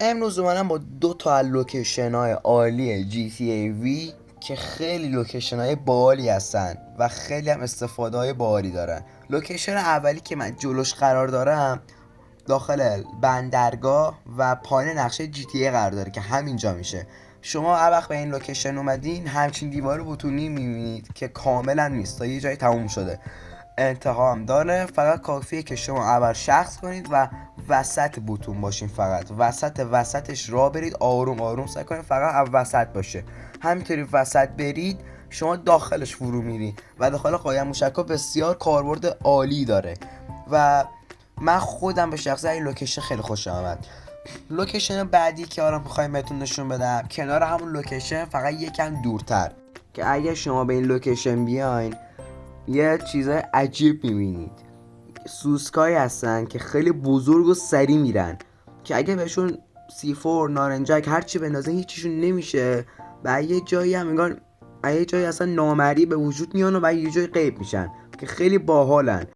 امروز اومدم با دو تا از لوکیشن های عالی GTA V که خیلی لوکیشن های باحالی هستن و خیلی هم استفاده های باحالی دارن. لوکیشن اولی که من جلوش قرار دارم داخل بندرگاه و پایین نقشه GTA قرار داره که همینجا میشه. شما هر وقت به این لوکیشن اومدین همچین دیوار بتونی میبینید که کاملا نیست، تا یه جای تموم شده، انتها هم داره. فقط کافیه که شما اول شخص کنید و وسط بوتون باشین، فقط وسطش را برید، آروم آروم سعی کنید فقط وسط باشه. همینطوری وسط برید شما داخلش فرو میرید و داخل قایم موشک‌ها بسیار کاربرد عالی داره و من خودم به شخصه این لوکیشن خیلی خوشم آمد. لوکیشن بعدی که الان میخوایم بهتون نشون بدم کنار همون لوکیشن فقط یکم دورتر، که اگه شما به این لوکیشن بیاین یه چیزای عجیب میبینید. سوسکایی هستن که خیلی بزرگ و سری میرن که اگه بهشون C4 نارنجک هرچی بندازن هیچیشون نمیشه و یه جایی هم انگار یه جایی اصلا نامری به وجود میان و یه جایی غیب میشن که خیلی باحالن.